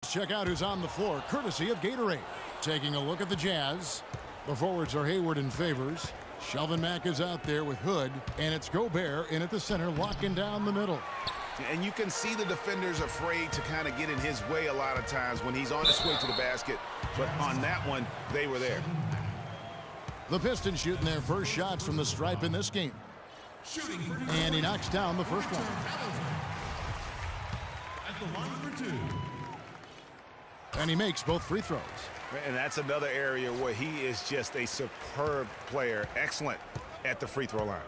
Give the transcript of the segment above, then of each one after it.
Let's check out who's on the floor, courtesy of Gatorade. Taking a look at the Jazz. The forwards are Hayward and Favors. Shelvin Mack is out there with Hood, and it's Gobert in at the center, locking down the middle. And you can see the defenders afraid to kind of get in his way a lot of times when he's on his way to the basket. But on that one, they were there. The Pistons shooting their first shots from the stripe in this game. And he knocks down the first one. At the line for two. And he makes both free throws. And that's another area where he is just a superb player. Excellent at the free throw line.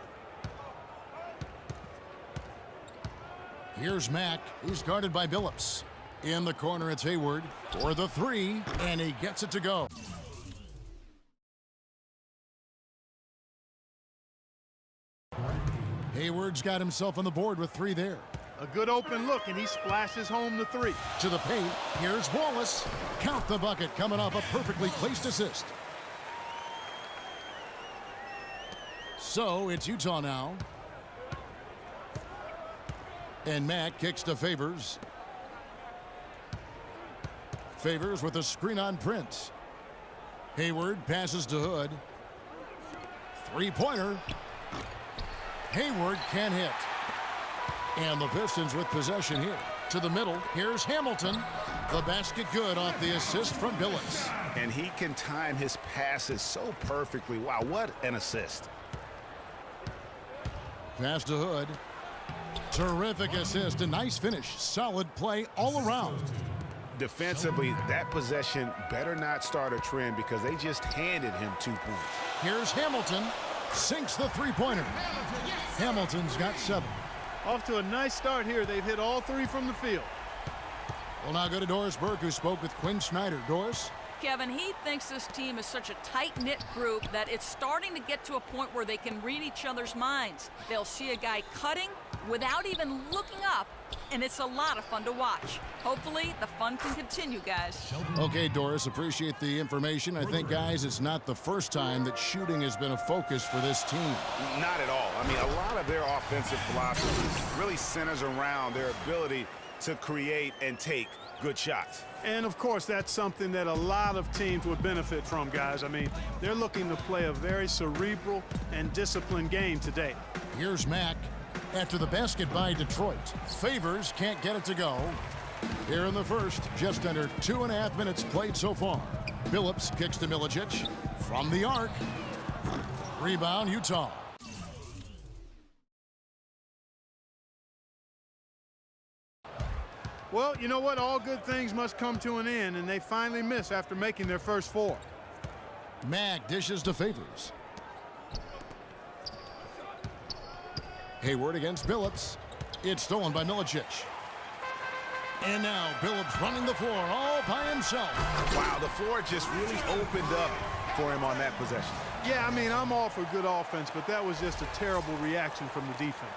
Here's Mack. He's guarded by Billups. In the corner, it's Hayward for the three, and he gets it to go. Hayward's got himself on the board with three there. A good open look, and he splashes home the three. To the paint, here's Wallace. Count the bucket, coming off a perfectly placed assist. So it's Utah now. And Mack kicks to Favors. Favors with a screen on Prince. Hayward passes to Hood. Three-pointer. Hayward can't hit. And the Pistons with possession here. To the middle, here's Hamilton. The basket good off the assist from Billups. And he can time his passes so perfectly. Wow, what an assist. Pass to Hood. Terrific assist, a nice finish. Solid play all around. Defensively, that possession better not start a trend because they just handed him 2 points. Here's Hamilton. Sinks the three-pointer. Hamilton's got 7. Off to a nice start here. They've hit all three from the field. We'll now go to Doris Burke, who spoke with Quinn Snyder. Doris? Kevin, he thinks this team is such a tight-knit group that it's starting to get to a point where they can read each other's minds. They'll see a guy cutting without even looking up, and it's a lot of fun to watch. Hopefully, the fun can continue, guys. Okay, Doris, appreciate the information. I think, guys, it's not the first time that shooting has been a focus for this team. Not at all. I mean, a lot of their offensive philosophy really centers around their ability to create and take good shots. And, of course, that's something that a lot of teams would benefit from, guys. I mean, they're looking to play a very cerebral and disciplined game today. Here's Mack. After the basket by Detroit, Favors can't get it to go. Here in the first, just under 2.5 minutes played so far. Billups kicks to Milicic from the arc. Rebound, Utah. Well, you know what? All good things must come to an end, and they finally miss after making their first 4. Mack dishes to Favors. Hayward against Billups. It's stolen by Milicic. And now Billups running the floor all by himself. Wow, the floor just really opened up for him on that possession. Yeah, I mean, I'm all for good offense, but that was just a terrible reaction from the defense.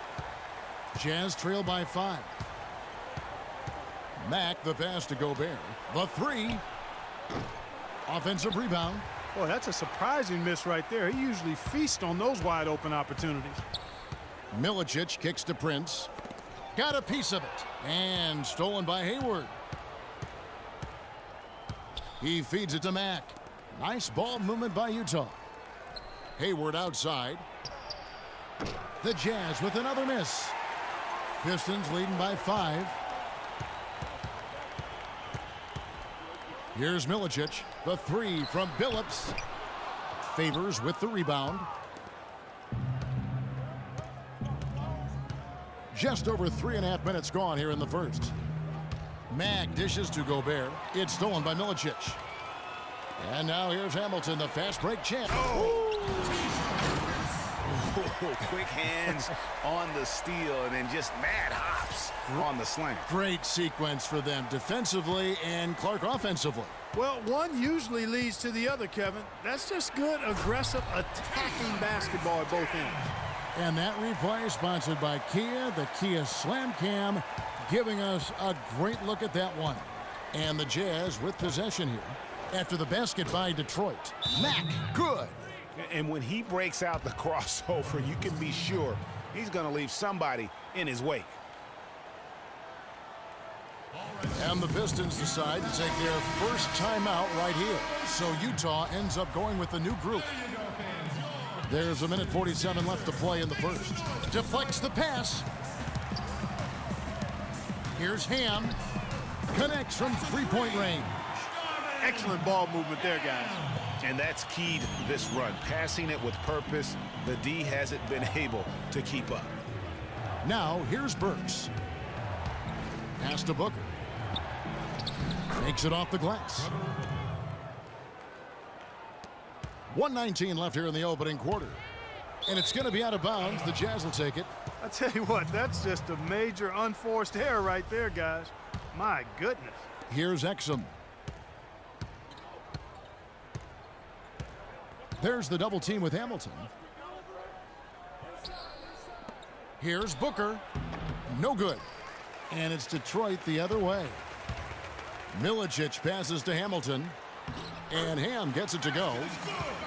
Jazz trail by 5. Mack, the pass to Gobert. The three. Offensive rebound. Boy, that's a surprising miss right there. He usually feasts on those wide open opportunities. Milicic kicks to Prince. Got a piece of it. And stolen by Hayward. He feeds it to Mack. Nice ball movement by Utah. Hayward outside. The Jazz with another miss. Pistons leading by 5. Here's Milicic. The three from Billups. Favors with the rebound. Just over 3.5 minutes gone here in the first. Mack dishes to Gobert. It's stolen by Milicic. And now here's Hamilton, the fast break champ. Quick hands on the steal and then just mad hops on the slam. Great sequence for them defensively and Clark offensively. Well, one usually leads to the other, Kevin. That's just good, aggressive, attacking basketball at both ends. And that replay is sponsored by Kia, the Kia Slam Cam, giving us a great look at that one. And the Jazz with possession here after the basket by Detroit. Mack, good. And when he breaks out the crossover, you can be sure he's going to leave somebody in his wake. And the Pistons decide to take their first timeout right here. So Utah ends up going with the new group. There's a minute 47 left to play in the first. Deflects the pass. Here's Ham. Connects from three-point range. Excellent ball movement there, guys. And that's keyed this run. Passing it with purpose. The D hasn't been able to keep up. Now, here's Burks. Pass to Booker. Makes it off the glass. 1:19 left here in the opening quarter. And it's going to be out of bounds. The Jazz will take it. I tell you what, that's just a major unforced error right there, guys. My goodness. Here's Exum. There's the double team with Hamilton. Here's Booker. No good. And it's Detroit the other way. Milicic passes to Hamilton. And Ham gets it to go.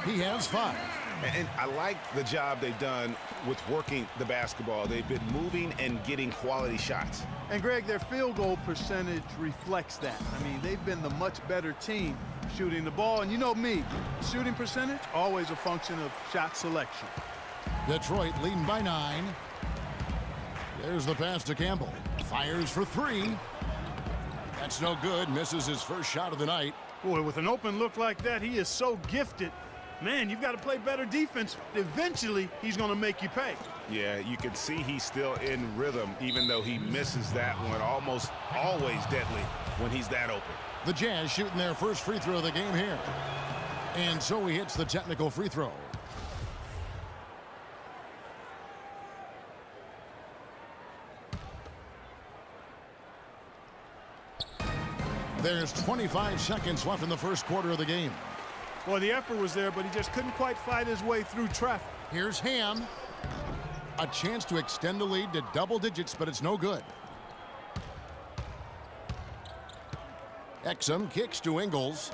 He has 5. And I like the job they've done with working the basketball. They've been moving and getting quality shots. And, Greg, their field goal percentage reflects that. I mean, they've been the much better team shooting the ball. And you know me, shooting percentage, always a function of shot selection. Detroit leading by 9. There's the pass to Campbell. Fires for 3. That's no good. Misses his first shot of the night. Boy, with an open look like that, he is so gifted. Man, you've got to play better defense. Eventually, he's going to make you pay. Yeah, you can see he's still in rhythm, even though he misses that one. Almost always deadly when he's that open. The Jazz shooting their first free throw of the game here. And so he hits the technical free throw. There's 25 seconds left in the first quarter of the game. Well, the effort was there, but he just couldn't quite fight his way through traffic. Here's Ham. A chance to extend the lead to double digits, but it's no good. Exum kicks to Ingles.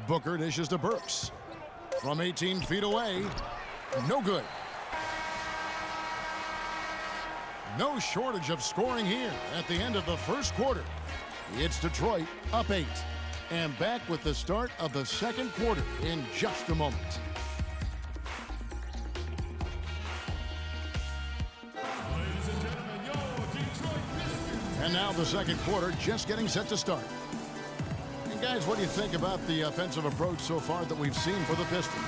Booker dishes to Burks. From 18 feet away. No good. No shortage of scoring here at the end of the first quarter. It's Detroit up 8. And back with the start of the second quarter in just a moment. And now the second quarter just getting set to start. And guys, what do you think about the offensive approach so far that we've seen for the Pistons?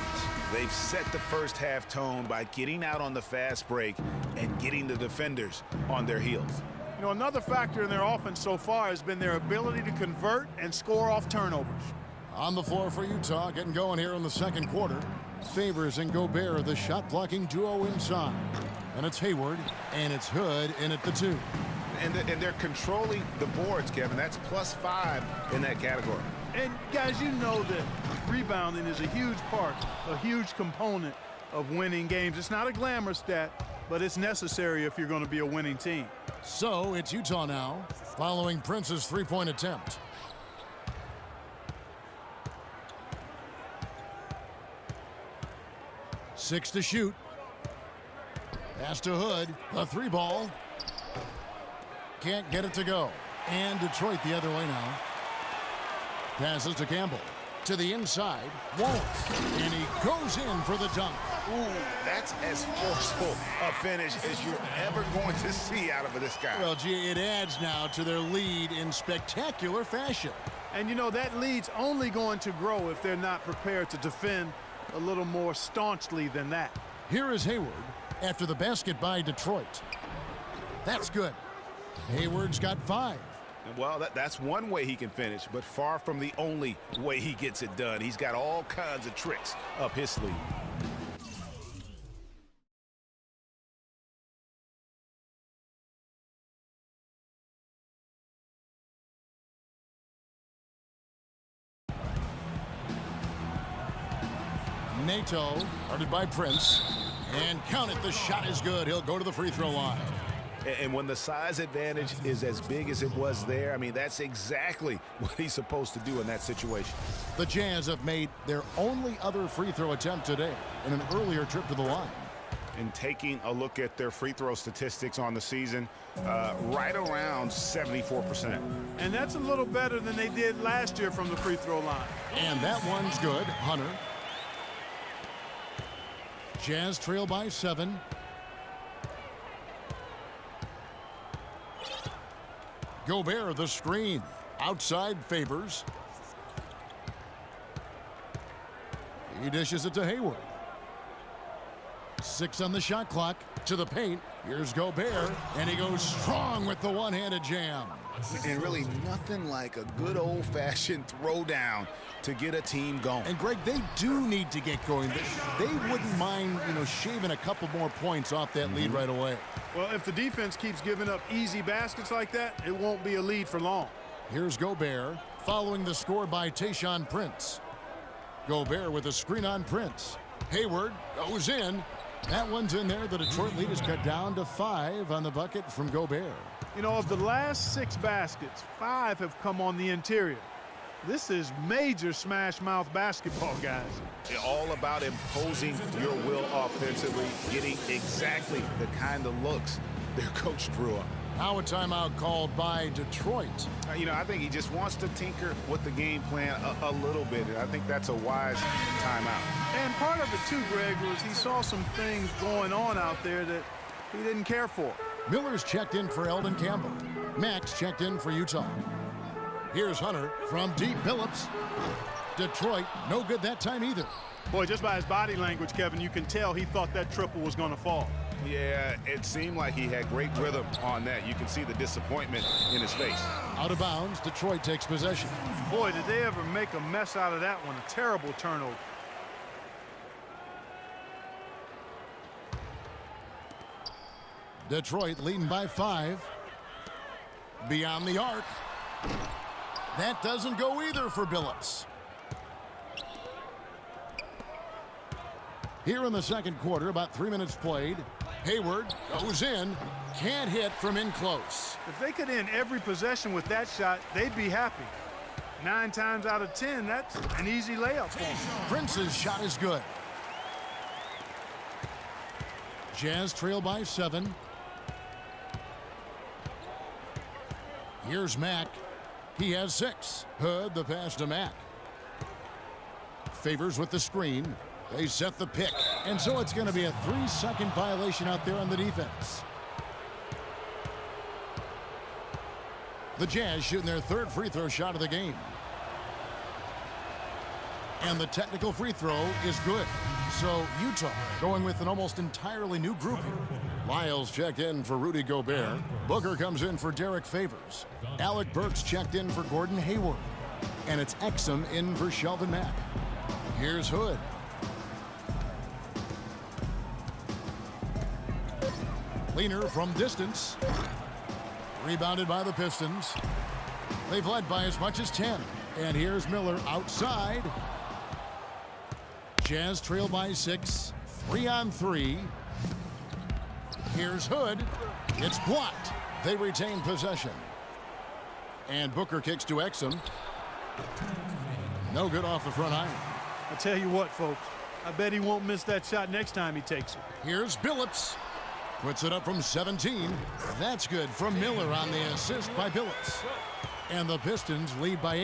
They've set the first half tone by getting out on the fast break and getting the defenders on their heels. You know, another factor in their offense so far has been their ability to convert and score off turnovers. On the floor for Utah, getting going here in the second quarter. Favors and Gobert are the shot-blocking duo inside. And it's Hayward, and it's Hood in at the 2. And they're controlling the boards, Kevin. That's +5 in that category. And, guys, you know that rebounding is a huge part, a huge component of winning games. It's not a glamour stat, but it's necessary if you're going to be a winning team. So it's Utah now, following Prince's three-point attempt. Six to shoot. Pass to Hood. The 3 ball. Can't get it to go. And Detroit the other way now. Passes to Campbell. To the inside. Won't. And he goes in for the dunk. Ooh, that's as forceful a finish as you're ever going to see out of this guy. Well, gee, it adds now to their lead in spectacular fashion. And, you know, that lead's only going to grow if they're not prepared to defend a little more staunchly than that. Here is Hayward after the basket by Detroit. That's good. Hayward's got 5. Well, that's one way he can finish, but far from the only way he gets it done. He's got all kinds of tricks up his sleeve. Nato, guarded by Prince. And count it, the shot is good. He'll go to the free throw line. And when the size advantage is as big as it was there, I mean, that's exactly what he's supposed to do in that situation. The Jazz have made their only other free throw attempt today in an earlier trip to the line. And taking a look at their free throw statistics on the season, right around 74%. And that's a little better than they did last year from the free throw line. And that one's good. Hunter. Jazz trail by 7. Gobert the screen. Outside Favors. He dishes it to Hayward. 6 on the shot clock. To the paint. Here's Gobert. And he goes strong with the one-handed jam. And really nothing like a good old-fashioned throwdown to get a team going. And Greg, they do need to get going. They wouldn't mind, shaving a couple more points off that lead right away. Well, if the defense keeps giving up easy baskets like that, it won't be a lead for long. Here's Gobert, following the score by Tayshaun Prince. Gobert with a screen on Prince. Hayward goes in. That one's in there. The Detroit lead is cut down to 5 on the bucket from Gobert. Of the last 6 baskets, 5 have come on the interior. This is major smash mouth basketball, guys. All about imposing your will offensively, getting exactly the kind of looks their coach drew up. Now a timeout called by Detroit. I think he just wants to tinker with the game plan a little bit. And I think that's a wise timeout. And part of it too, Greg, was he saw some things going on out there that he didn't care for. Miller's checked in for Eldon Campbell. Max checked in for Utah. Here's Hunter from deep. Billups. Detroit, no good that time either. Boy, just by his body language, Kevin, you can tell he thought that triple was going to fall. Yeah, it seemed like he had great rhythm on that. You can see the disappointment in his face. Out of bounds, Detroit takes possession. Boy, did they ever make a mess out of that one. A terrible turnover. Detroit leading by 5. Beyond the arc. That doesn't go either for Billups. Here in the second quarter, about 3 minutes played. Hayward goes in. Can't hit from in close. If they could end every possession with that shot, they'd be happy. 9 times out of 10, that's an easy layup for them. Prince's shot is good. Jazz trail by 7. Here's Mack. He has 6. Hood the pass to Mack. Favors with the screen. They set the pick. And so it's going to be a 3-second violation out there on the defense. The Jazz shooting their 3rd free throw shot of the game. And the technical free throw is good. So Utah going with an almost entirely new group here. Lyles checked in for Rudy Gobert. Booker comes in for Derek Favors. Alec Burks checked in for Gordon Hayward. And it's Exum in for Shelvin Mack. Here's Hood. Leaner from distance. Rebounded by the Pistons. They've led by as much as 10. And here's Miller outside. Jazz trail by 6. 3-on-3. Here's Hood. It's blocked. They retain possession. And Booker kicks to Exum. No good off the front iron. I tell you what, folks. I bet he won't miss that shot next time he takes it. Here's Billups. Puts it up from 17. That's good from Miller on the assist by Billups. And the Pistons lead by 8.